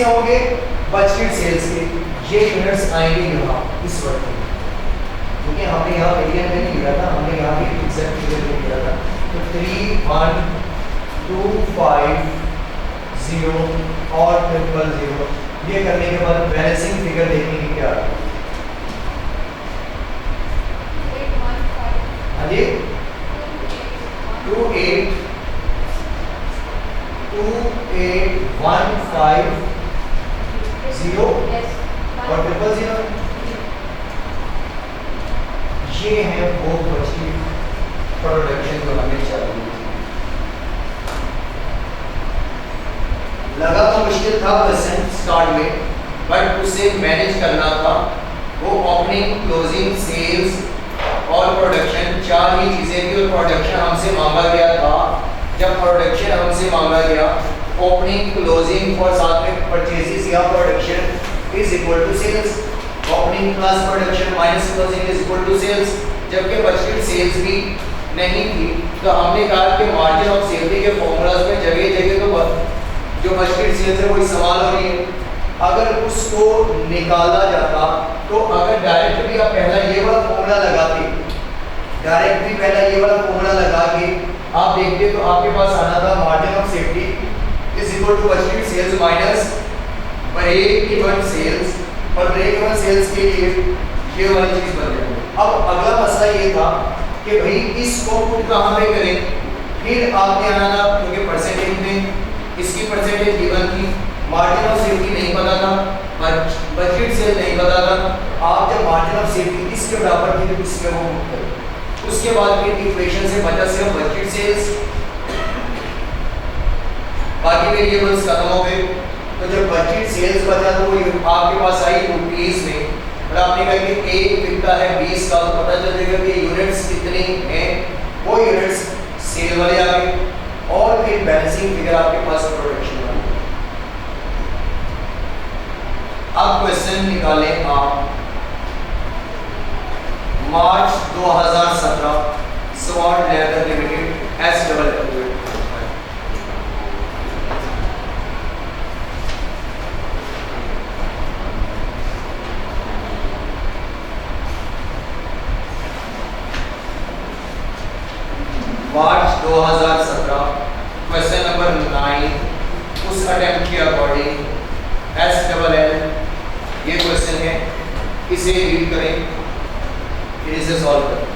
होंगे budgeted sales के, ये यूनिट्स आएंगे यहाँ इस वर्ड में, क्योंकि हमने यहाँ एरिया में नहीं लिया था, हमने यहाँ भी एग्जैक्ट फिगर में लिया था। तो 31250 और 000 ये करने के बाद बैलेंसिंग फिगर देखेंगे क्या। हाँ जी 2815 और 000 ये है वो बची प्रोडक्शन जो हमें चाहिए। लगा तो मुश्किल था क्वेश्चन स्टार्ट में, बट उसे मैनेज करना था। वो ओपनिंग, क्लोजिंग, सेल्स और प्रोडक्शन, चार ही चीजें थी। और प्रोडक्शन हमसे मांगा गया था। जब प्रोडक्शन हमसे मांगा गया, ओपनिंग, क्लोजिंग और साथ में परचेजेस या production is equal to sales. Opening plus production minus closing is equal to sales. जबकि बजटेड सेल्स भी नहीं थी, तो हमने कहा कि मार्जिन ऑफ सेफ्टी के फॉर्मूलाज में जगह जगह तो जो बजटेड सेल्स है वो इस्तेमाल हो रही है। अगर उसको निकाला जाता तो अगर डायरेक्ट भी आप पहला ये वाला फॉर्मूला लगाते, डायरेक्ट भी पहला ये वाला फॉर्मूला लगा के आप देखते तो आपके पास आना था margin of safety is equal to budgeted sales minus break even sales. और ब्रेक इवन सेल्स के लिए ये वाली चीज बन जाएगी। अब अगला मसला ये था कि भाई इसको पुट कहाँ पे करें। फिर आपने आना था, क्योंकि परसेंटेज में इसकी परसेंटेज गिवन थी, मार्जिन ऑफ सेफ्टी नहीं पता था, बजटेड सेल नहीं पता था। आप जब मार्जिन ऑफ सेफ्टी इसके बराबर थी तो इसमें वो मुक्त करें। उसके बाद फिर इक्वेशन से बचा सिर्फ बजटेड सेल्स, बाकी वेरिएबल्स खत्म हो गए। तो जब बजटेड सेल्स बचा तो वो आपके पास आई रुपीस में, और आपने कहा कि एक बिकता है 20 का, तो पता चल जाएगा कि यूनिट्स कितनी हैं, वो यूनिट्स सेल वाले आ गए। और फिर बैलेंसिंग फिगर आपके पास प्रोडक्शन वाली। अब क्वेश्चन निकालें आप मार्च 2017 स्वाट लेदर लिमिटेड SFL। मार्च 2017 क्वेश्चन नंबर 9 उस अटेम्प्ट के अकॉर्डिंग SFL ये क्वेश्चन है, इसे रीड करें फिर इसे सॉल्व करें।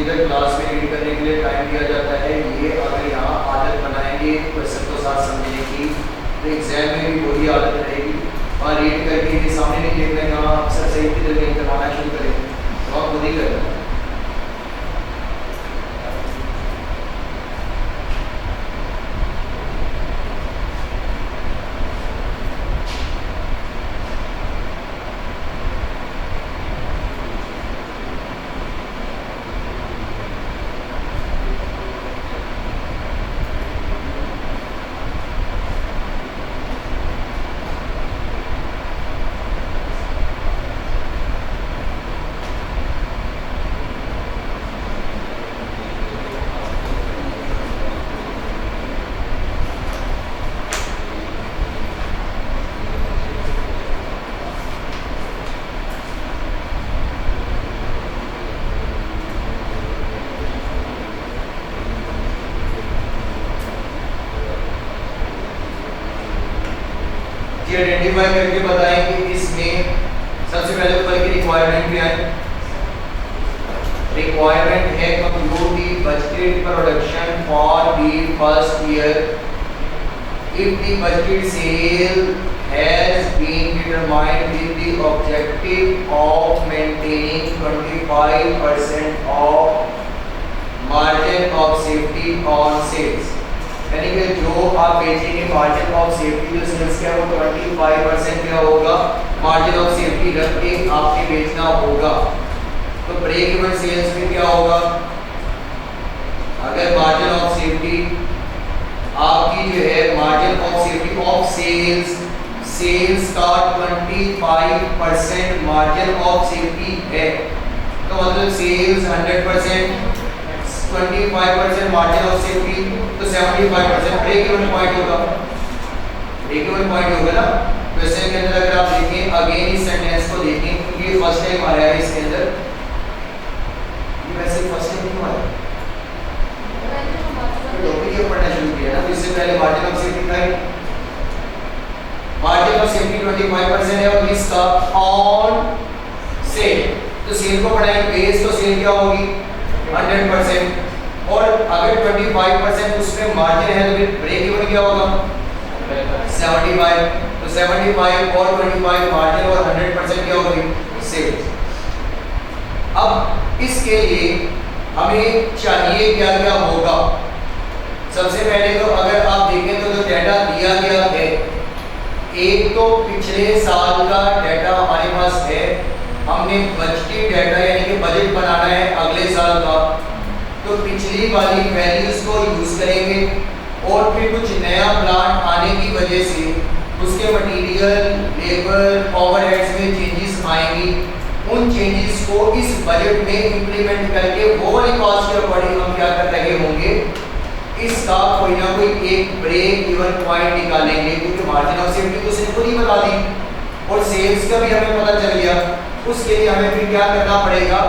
इधर क्लास में रीड करने के लिए टाइम दिया जाता है, ये अगर यहाँ आदत बनाएंगे क्वेश्चन को साथ समझने की तो एग्जाम में भी वही आदत रहेगी। और रीड करके ये सामने नहीं देखना है, यहाँ अक्सर सही की जगह करवाना शुरू करें तो आप खुद ही करना। आइडेंटिफाई करके बताएं कि इसमें सबसे पहले ऊपर की रिक्वायरमेंट क्या है। रिक्वायरमेंट है compute the budgeted production for the first year if the budgeted sale has been determined with the objective of maintaining 25% of margin of safety on sales। यानी कि जो आप बेचेंगे मार्जिन ऑफ सेफ्टी जो sales का वो 25% क्या होगा, मार्जिन ऑफ सेफ्टी रख के आपके बेचना होगा। तो ब्रेक इवन सेल्स में क्या होगा, अगर मार्जिन ऑफ सेफ्टी आपकी जो है margin of safety of sales का 25% मार्जिन ऑफ सेफ्टी है, तो मतलब सेल्स 100%, 25% मार्जिन ऑफ सेफ्टी, तो 75% ब्रेक इवन पॉइंट होगा। ब्रेक इवन पॉइंट होगा ना। क्वेश्चन के अंदर अगर आप देखें अगेन इस सेंटेंस को देखें, क्योंकि ये फर्स्ट टाइम आया है इसके अंदर, ये वैसे फर्स्ट टाइम क्यों आया, टॉपिक ये पढ़ना शुरू किया ना, तो इससे पहले मार्जिन ऑफ सेफ्टी था। मार्जिन ऑफ सेफ्टी 25% है और इसका ऑन सेल, तो सेल को पढ़ाएंगे बेस, तो सेल क्या होगी 100%, और अगर 25% उसमें मार्जिन है तो फिर ब्रेक इवन क्या होगा 75, तो 75 और 25 मार्जिन और 100% क्या होगी सेल्स। अब इसके लिए हमें चाहिए क्या क्या होगा। सबसे पहले तो अगर आप देखें तो जो डाटा दिया गया है, एक तो पिछले साल का डाटा हमारे पास है, हमने बजटेड डाटा यानी कि बजट बनाना है अगले साल का, तो पिछली वाली वैल्यूज को यूज करेंगे और फिर कुछ नया प्लांट आने की वजह से उसके मटेरियल, लेबर, ओवरहेड्स में चेंजेस आएंगी, उन चेंजेस को इस बजट में इंप्लीमेंट करके वो वाली कॉस्ट के अकॉर्डिंग हम क्या कर रहे होंगे, इसका कोई ना कोई एक ब्रेक इवन पॉइंट निकालेंगे, क्योंकि मार्जिन ऑफ सेफ्टी तो उसने खुद ही बता दी और सेल्स का भी हमें पता चल गया। उसके लिए हमें फिर क्या करना पड़ेगा,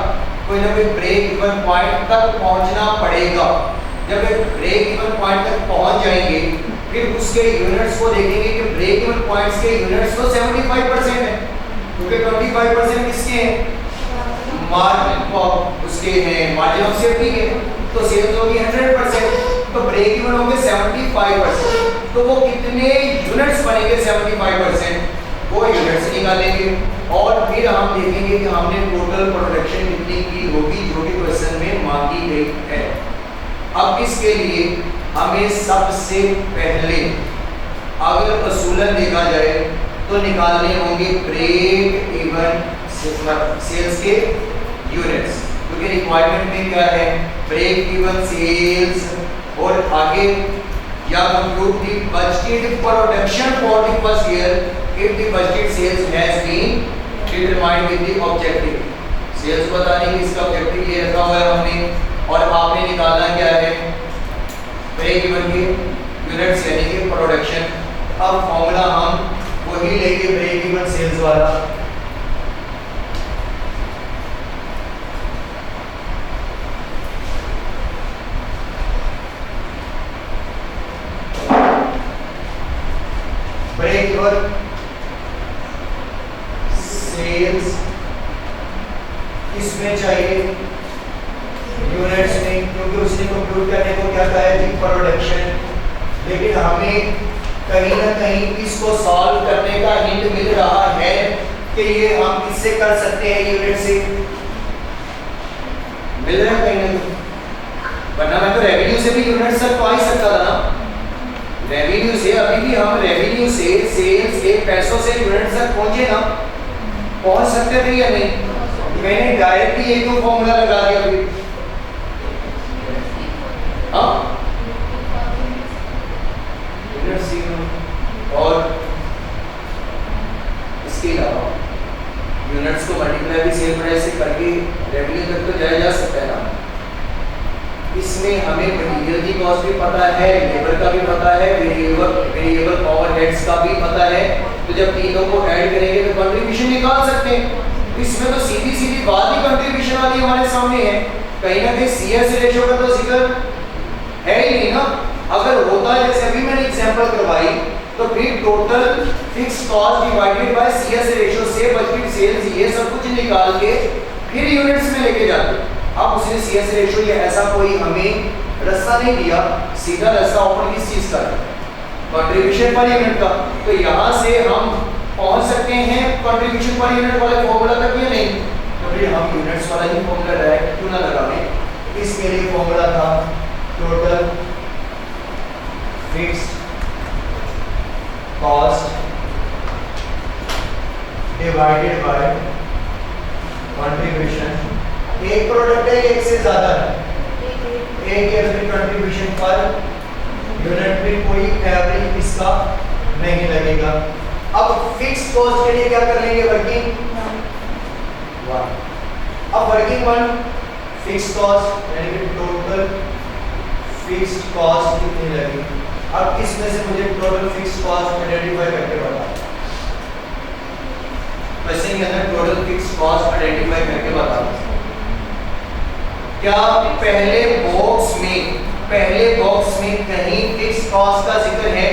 कोई ना कोई ब्रेक इवन पॉइंट तक पहुंचना पड़ेगा। जब ब्रेक इवन पॉइंट तक पहुंच जाएंगे फिर उसके यूनिट्स को देखेंगे कि ब्रेक इवन पॉइंट्स के यूनिट्स तो 75% है, क्योंकि 25% किसके हैं, मार्जिन उसके हैं मार्जिन ऑफ सेफ्टी के, तो सेल्स होगी 100%, तो ब्रेक इवन होंगे 75%, तो वो कितने यूनिट्स बनेंगे 75%, वो यूनिट्स निकालेंगे और फिर हम देखेंगे कि हमने टोटल प्रोडक्शन कितनी की होगी जो कि क्वेश्चन में मांगी गई है। अब इसके लिए हमें सबसे पहले अगर असूलन देखा जाए तो निकालने होंगे ब्रेक इवन सेल्स के यूनिट्स, क्योंकि रिक्वायरमेंट में क्या है ब्रेक इवन सेल्स और आगे या compute the budgeted production for the first year if the budgeted sales has been determined with the objective। Sales बताने की इसका ऑब्जेक्टिव ये रखा हुआ है हमने, और आपने निकालना क्या है ब्रेक इवन के यूनिट्स यानी कि प्रोडक्शन। अब फॉर्मूला हम वही लेंगे ब्रेक इवन सेल्स वाला, ब्रेक इवन सेल्स इसमें चाहिए यूनिट्स में, क्योंकि उसने कंप्यूट करने को क्या कहा है जी प्रोडक्शन। लेकिन हमें कहीं ना कहीं इसको सॉल्व करने का हिंट मिल रहा है कि ये हम किससे कर सकते हैं, यूनिट से मिल रहा है कहीं ना कहीं। वरना मैं तो रेवेन्यू से भी यूनिट तक तो आ ही सकता था ना। रेवेन्यू से अभी भी हम रेवेन्यू से सेल्स के पैसों से यूनिट तक पहुंचे ना, पहुंच सकते थे या नहीं। मैंने डायरेक्टली एक दो फॉर्मूला लगा दिया अभी। हाँ और इसके अलावा यूनिट्स को मल्टीप्लाई भी सेल प्राइस से करके रेवेन्यू तक तो जाया जा सकता है ना। इसमें हमें मटेरियल की कॉस्ट भी पता है, लेबर का भी पता है, वेरिएबल ओवरहेड्स का भी पता है। तो जब तीनों को ऐड करेंगे तो कंट्रीब्यूशन निकाल सकते हैं। इसमें तो सीधी सीधी बात ही कंट्रीब्यूशन वाली हमारे सामने है। कहीं ना कहीं सीएस रेशियो का तो जिक्र है ही नहीं ना। अगर होता है जैसे अभी मैंने एग्जांपल करवाई, तो फिर total fixed cost divided by CS ratio से बजटेड सेल्स ये सब कुछ निकाल के फिर यूनिट्स में लेके जाते। अब उसने सीएस रेशियो या ऐसा कोई हमें रास्ता नहीं दिया, सीधा रास्ता ओपन किस चीज का, कंट्रीब्यूशन पर यूनिट का। तो यहाँ से हम पहुंच सकते हैं कंट्रीब्यूशन पर यूनिट वाले फॉर्मूला तक या नहीं। तो फिर हम यूनिट्स वाला ही फॉर्मूला डायरेक्ट क्यों ना लगाएं। इसके लिए फॉर्मूला था total fixed cost divided by contribution. एक प्रोडक्ट है, एक से ज्यादा है, एक एवरेज कंट्रीब्यूशन पर यूनिट में कोई एवरेज इसका नहीं लगेगा। अब फिक्स्ड कॉस्ट के लिए क्या कर लेंगे, वर्किंग वन। अब वर्किंग वन फिक्स्ड कॉस्ट यानी कि टोटल फिक्स्ड कॉस्ट कितनी लगेगी। अब इसमें से मुझे टोटल फिक्स्ड कॉस्ट आइडेंटिफाई करके बताओ। क्वेश्चन के अंदर टोटल फिक्स्ड कॉस्ट आइडेंटिफाई करके बताओ। क्या पहले बॉक्स में कहीं फिक्स्ड कॉस्ट का जिक्र है?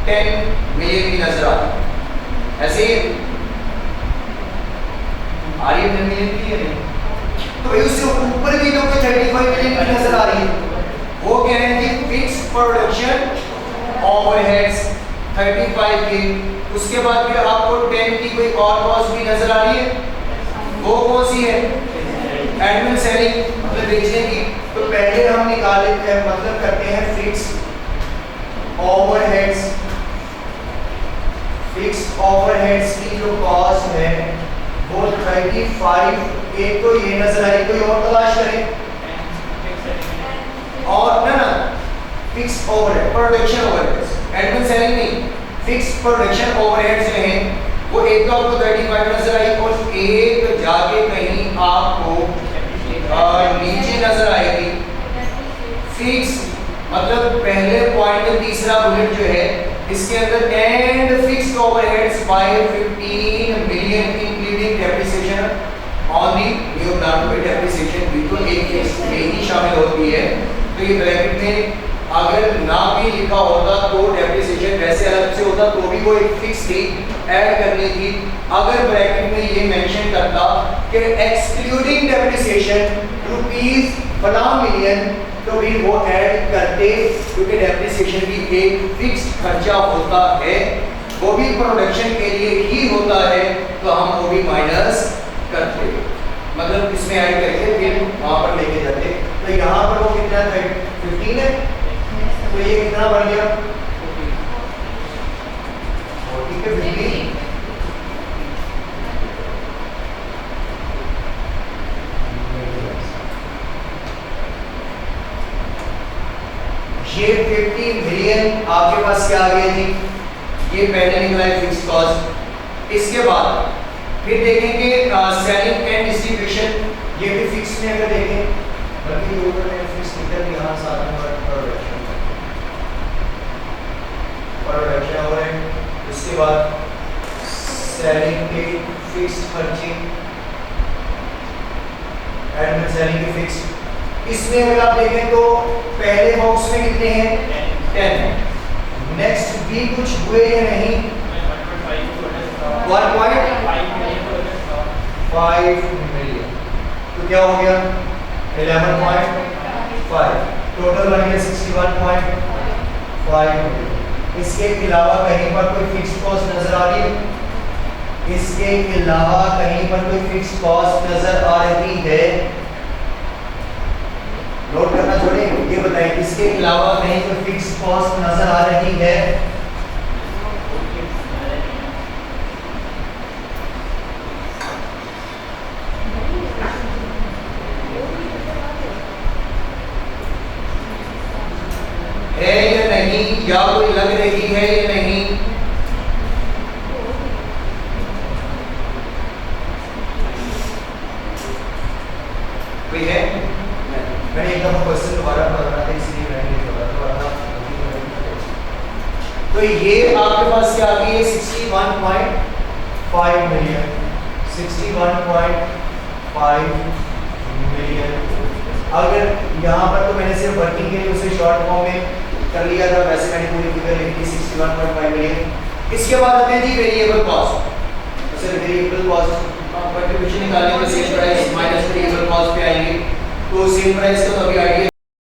10 मिलियन की नजर आ ऐसे आ रही है 10 मिलियन की या नहीं? तो भाई उससे ऊपर भी तो कोई 35 मिलियन की नजर आ रही है। वो कह रहे हैं कि फिक्स्ड प्रोडक्शन ओवरहेड्स 35 के, उसके बाद फिर आपको 10 की कोई और कॉस्ट भी नजर आ रही है। वो कौन सी है? एडमिन सेलिंग, मतलब बेचने की। तो पहले हम निकाले मतलब करते हैं फिक्स्ड ओवरहेड्स। फिक्स्ड ओवरहेड्स की जो कॉस्ट है वो 35, एक तो ये नजर आई, कोई और तलाश करें। और ना fixed overhead production overheads, admin selling नहीं, फिक्स्ड प्रोडक्शन ओवरहेड्स जो हैं वो एक तो आपको 35 नजर आई और एक जाके कहीं आपको नीचे नजर आएगी फिक्स। मतलब पहले पॉइंट में तीसरा बुलेट जो है इसके अंदर and fixed overheads by 15 million including depreciation on the new plant में। डेप्रिसिएशन भी तो एक फिक्स में ही शामिल होती है। तो ये ब्रैकेट में अगर ना भी लिखा होता तो डेप्रिसिएशन वैसे अलग से होता तो भी वो एक फिक्स थी, ऐड करनी थी। अगर ब्रैकेट में ये मेंशन करता कि एक्सक्लूडिंग डेप्रिसिएशन रुपीस फला मिलियन, तो भी वो ऐड करते, क्योंकि डेप्रिसिएशन भी एक फिक्स खर्चा होता है, वो भी प्रोडक्शन के लिए ही होता है, तो हम वो भी माइनस करते, मतलब इसमें ऐड करके फिर वहां पर लेके जाते। तो यहाँ पर वो कितना था 15 है, तो ये कितना बन गया 40 के 15। ये 50 मिलियन आपके पास क्या आ गया जी, ये पहले निकला है फिक्स कॉस्ट। इसके बाद फिर देखेंगे सेलिंग एंड डिस्ट्रीब्यूशन, ये भी फिक्स में अगर देखें, बल्कि ऊपर में फिक्स निकल यहाँ साथ में प्रोडक्शन हो रहे हैं। उसके बाद सेलिंग के फिक्स खर्चे, एडमिन सेलिंग के फिक्स। इसमें अगर आप देखें तो पहले बॉक्स में कितने हैं 10। नेक्स्ट भी कुछ हुए या नहीं 1.5 5 मिलियन। तो क्या हो गया 11.5, टोटल बन गया 61.5 मिलियन। इसके अलावा कहीं पर कोई फिक्स्ड कॉस्ट नजर आ रही है? इसके अलावा कहीं पर कोई फिक्स्ड कॉस्ट नजर आ रही है? नोट करना छोड़े, ये बताएं इसके अलावा कहीं कोई फिक्स्ड कॉस्ट नजर आ रही है? है या नहीं, या कोई लग रही है या नहीं? कोई है? मैंने एक दफा क्वेश्चन दोबारा पढ़ रहा था इसलिए मैंने दोबारा तो ये आपके पास क्या आ गई है 61.5 मिलियन। 61.5 मिलियन। अगर यहाँ पर तो मैंने सिर्फ वर्किंग के लिए उसे शॉर्ट फॉर्म में कर लिया था, वैसे मैंने पूरी फिगर लिख दी 61.5 मिलियन। इसके बाद आते हैं जी वेरिएबल कॉस्ट। अच्छा वेरिएबल कॉस्ट कंट्रीब्यूशन निकालने के sale price minus variable cost पे आएंगे, तो सेल प्राइस का तो अभी आइडिया